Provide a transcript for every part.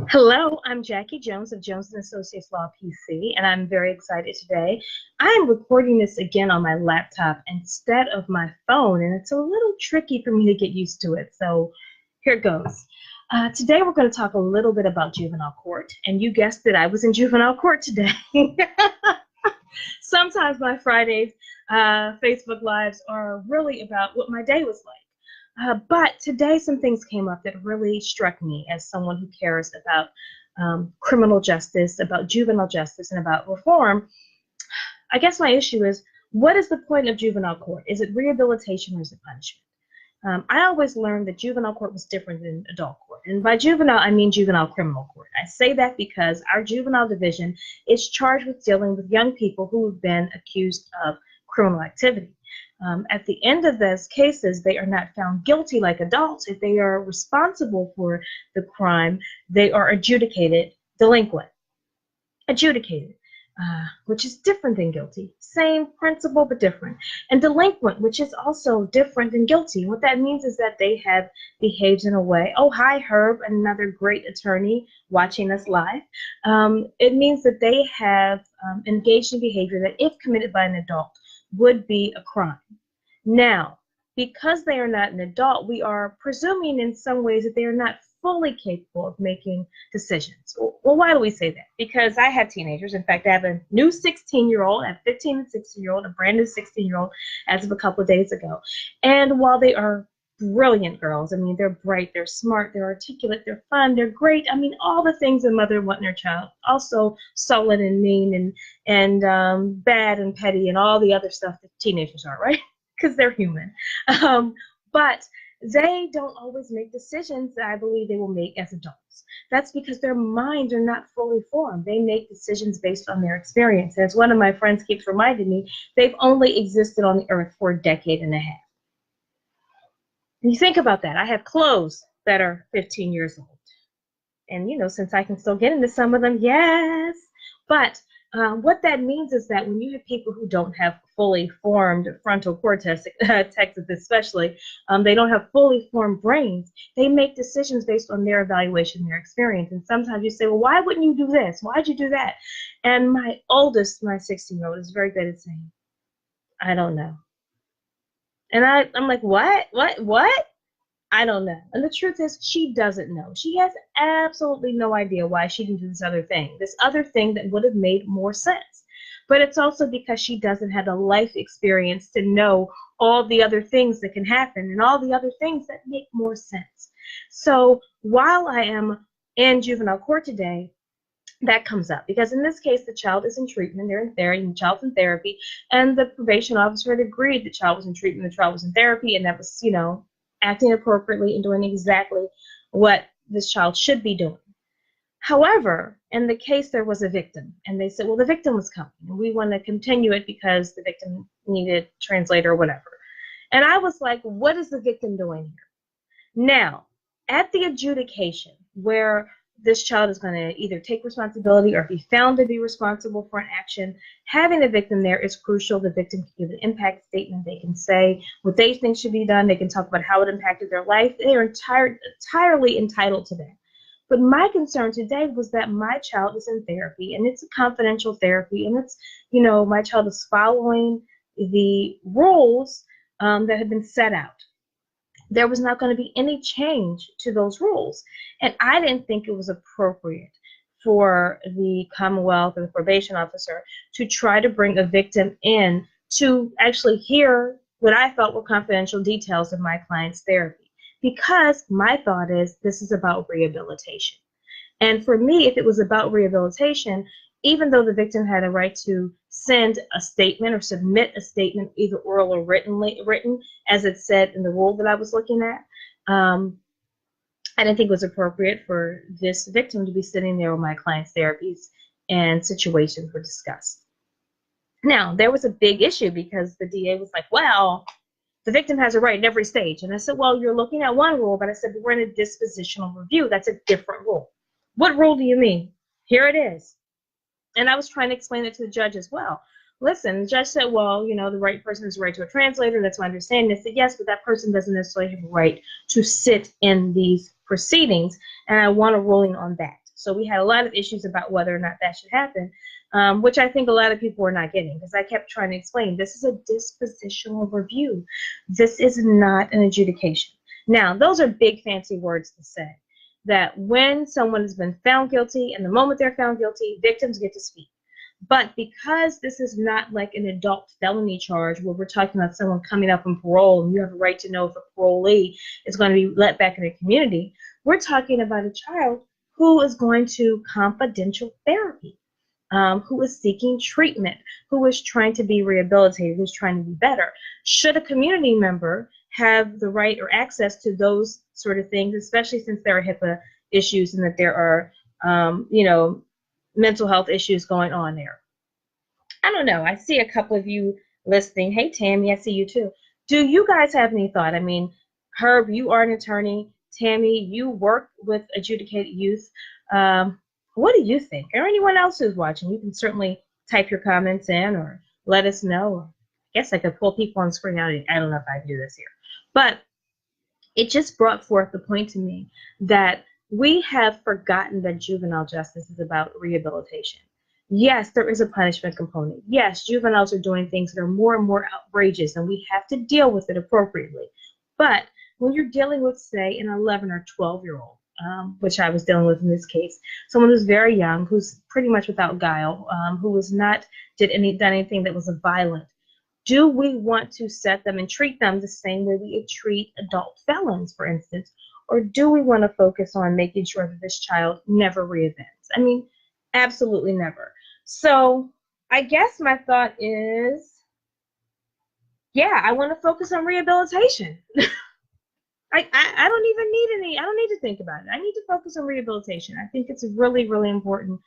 Hello, I'm Jackie Jones of Jones and Associates Law PC, and I'm very excited today. I'm recording this again on my laptop instead of my phone, and it's a little tricky for me to get used to it. So here it goes. Today we're going to talk a little bit about juvenile court, and you guessed it, I was in juvenile court today. Sometimes my Fridays Facebook Lives are really about what my day was like. But today, some things came up that really struck me as someone who cares about criminal justice, about juvenile justice, and about reform. I guess my issue is, what is the point of juvenile court? Is it rehabilitation or is it punishment? I always learned that juvenile court was different than adult court. And by juvenile, I mean juvenile criminal court. I say that because our juvenile division is charged with dealing with young people who have been accused of criminal activity. At the end of those cases, they are not found guilty like adults. If they are responsible for the crime, they are adjudicated delinquent. Adjudicated, which is different than guilty. Same principle, but different. And delinquent, which is also different than guilty. What that means is that they have behaved in a way. Oh, hi, Herb, another great attorney watching us live. It means that they have engaged in behavior that, if committed by an adult, would be a crime. Now, because they are not an adult, we are presuming in some ways that they are not fully capable of making decisions. Well, why do we say that? Because I have teenagers. In fact, I have a new 16-year-old, I have 15 and 16-year-old, a brand new 16-year-old as of a couple of days ago. And while they are brilliant girls, I mean, they're bright, they're smart, they're articulate, they're fun, they're great. I mean, all the things a mother would want in her child. Also sullen and mean and bad and petty and all the other stuff that teenagers are, right? Because they're human. But they don't always make decisions that I believe they will make as adults. That's because their minds are not fully formed. They make decisions based on their experience. As one of my friends keeps reminding me, they've only existed on the earth for a decade and a half. And you think about that. I have clothes that are 15 years old. And, since I can still get into some of them, yes. But what that means is that when you have people who don't have fully formed frontal cortex, Texas especially, they don't have fully formed brains, they make decisions based on their evaluation, their experience. And sometimes you say, well, why wouldn't you do this? Why'd you do that? And my oldest, my 16-year-old, is very good at saying, I don't know. And I'm like, what? I don't know. And the truth is, she doesn't know. She has absolutely no idea why she didn't do this other thing that would have made more sense. But it's also because she doesn't have the life experience to know all the other things that can happen and all the other things that make more sense. So while I am in juvenile court today, that comes up because in this case the child is in treatment, they're in therapy, the child's in therapy, and the probation officer had agreed the child was in treatment, the child was in therapy, and that was, acting appropriately and doing exactly what this child should be doing. However, in the case there was a victim, and they said, well, the victim was coming, and we want to continue it because the victim needed a translator or whatever. And I was like, what is the victim doing here? Now, at the adjudication, where this child is going to either take responsibility or be found to be responsible for an action, having a victim there is crucial. The victim can give an impact statement. They can say what they think should be done. They can talk about how it impacted their life. They are entirely entitled to that. But my concern today was that my child is in therapy, and it's a confidential therapy, and it's, my child is following the rules that have been set out. There was not going to be any change to those rules. And I didn't think it was appropriate for the Commonwealth or the probation officer to try to bring a victim in to actually hear what I thought were confidential details of my client's therapy. Because my thought is this is about rehabilitation. And for me, if it was about rehabilitation, even though the victim had a right to send a statement or submit a statement, either oral or written, as it said in the rule that I was looking at, I didn't think it was appropriate for this victim to be sitting there when my client's therapies and situations were discussed. Now, there was a big issue because the DA was like, well, the victim has a right at every stage. And I said, well, you're looking at one rule, but I said, we're in a dispositional review. That's a different rule. What rule do you mean? Here it is. And I was trying to explain it to the judge as well. Listen, the judge said, well, the right person has a right to a translator. That's my understanding. I said, yes, but that person doesn't necessarily have a right to sit in these proceedings, and I want a ruling on that. So we had a lot of issues about whether or not that should happen, which I think a lot of people were not getting, because I kept trying to explain this is a dispositional review. This is not an adjudication. Now, those are big fancy words to say, that when someone has been found guilty, and the moment they're found guilty, victims get to speak. But because this is not like an adult felony charge where we're talking about someone coming up on parole and you have a right to know if a parolee is going to be let back in the community, we're talking about a child who is going to confidential therapy, who is seeking treatment, who is trying to be rehabilitated, who's trying to be better. Should a community member have the right or access to those sort of things, especially since there are HIPAA issues and that there are, mental health issues going on there? I don't know. I see a couple of you listening. Hey, Tammy, I see you too. Do you guys have any thought? I mean, Herb, you are an attorney. Tammy, you work with adjudicated youth. What do you think? Or anyone else who's watching, you can certainly type your comments in or let us know. I guess I could pull people on screen. I don't know if I can do this here. But it just brought forth the point to me that we have forgotten that juvenile justice is about rehabilitation. Yes, there is a punishment component. Yes, juveniles are doing things that are more and more outrageous, and we have to deal with it appropriately. But when you're dealing with, say, an 11 or 12-year-old, which I was dealing with in this case, someone who's very young, who's pretty much without guile, who has not done anything that was violent, do we want to set them and treat them the same way we treat adult felons, for instance? Or do we want to focus on making sure that this child never reoffends? I mean, absolutely never. So I guess my thought is, yeah, I want to focus on rehabilitation. I don't need to think about it. I need to focus on rehabilitation. I think it's really, really important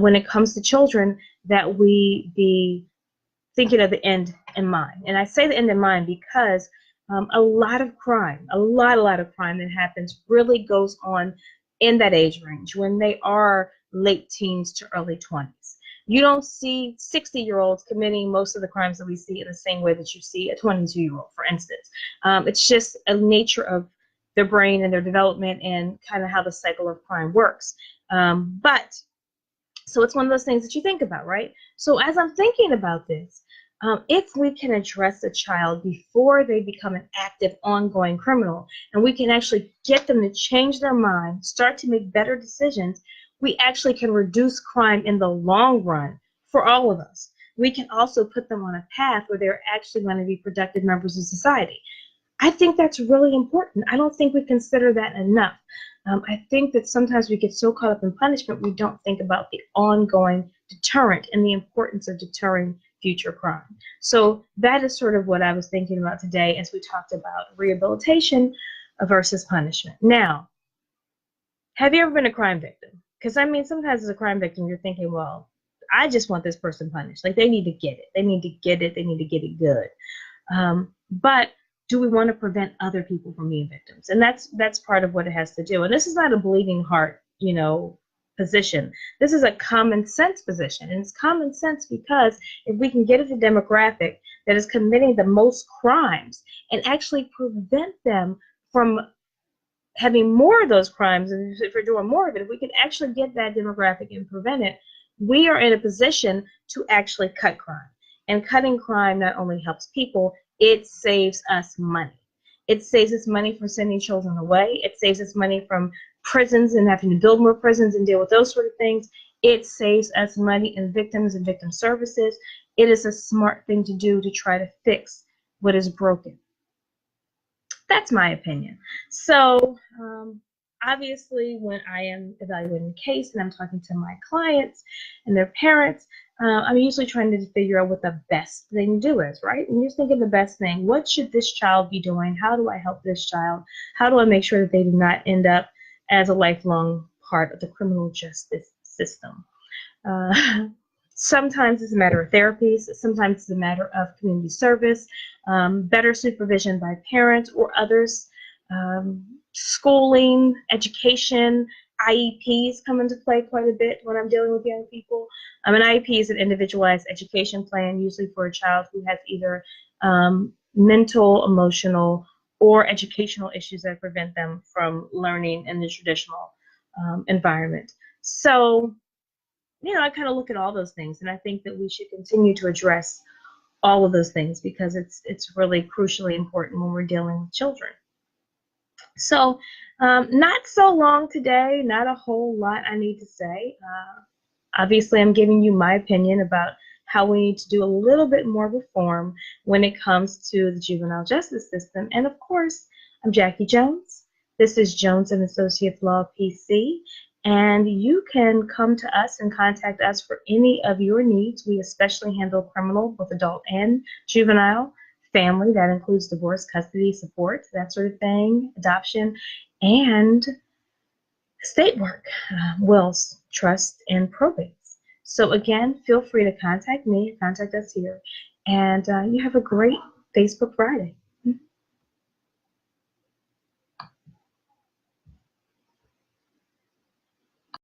when it comes to children that we be thinking of the end in mind. And I say the end in mind because a lot of crime, a lot of crime that happens really goes on in that age range when they are late teens to early 20s. You don't see 60-year-olds committing most of the crimes that we see in the same way that you see a 22-year-old, for instance. It's just a nature of their brain and their development and kind of how the cycle of crime works. So it's one of those things that you think about, right? So as I'm thinking about this, if we can address a child before they become an active, ongoing criminal, and we can actually get them to change their mind, start to make better decisions, we actually can reduce crime in the long run for all of us. We can also put them on a path where they're actually going to be productive members of society. I think that's really important. I don't think we consider that enough. I think that sometimes we get so caught up in punishment, we don't think about the ongoing deterrent and the importance of deterring future crime. So that is sort of what I was thinking about today as we talked about rehabilitation versus punishment. Now, have you ever been a crime victim? Because I mean, sometimes as a crime victim, you're thinking, well, I just want this person punished. Like, they need to get it. They need to get it. They need to get it good. But do we want to prevent other people from being victims? And that's part of what it has to do. And this is not a bleeding heart, position. This is a common sense position. And it's common sense because if we can get at the demographic that is committing the most crimes and actually prevent them from having more of those crimes, and if we're doing more of it, if we can actually get that demographic and prevent it, we are in a position to actually cut crime. And cutting crime not only helps people, it saves us money. It saves us money from sending children away. It saves us money from prisons and having to build more prisons and deal with those sort of things. It saves us money in victims and victim services. It is a smart thing to do to try to fix what is broken. That's my opinion. So obviously, when I am evaluating a case and I'm talking to my clients and their parents, I'm usually trying to figure out what the best thing to do is, right? And you're thinking the best thing. What should this child be doing? How do I help this child? How do I make sure that they do not end up as a lifelong part of the criminal justice system? Sometimes it's a matter of therapies. Sometimes it's a matter of community service, better supervision by parents or others, schooling, education. IEPs come into play quite a bit when I'm dealing with young people. An IEP is an individualized education plan, usually for a child who has either mental, emotional, or educational issues that prevent them from learning in the traditional environment. So, I kind of look at all those things, and I think that we should continue to address all of those things because it's really crucially important when we're dealing with children. So, not so long today, not a whole lot I need to say. Obviously, I'm giving you my opinion about how we need to do a little bit more reform when it comes to the juvenile justice system. And of course, I'm Jackie Jones. This is Jones and Associates Law PC. And you can come to us and contact us for any of your needs. We especially handle criminal, both adult and juvenile, family. That includes divorce, custody, support, that sort of thing, adoption, and estate work, wills, trusts, and probates. So again, feel free to contact me, contact us here, and you have a great Facebook Friday.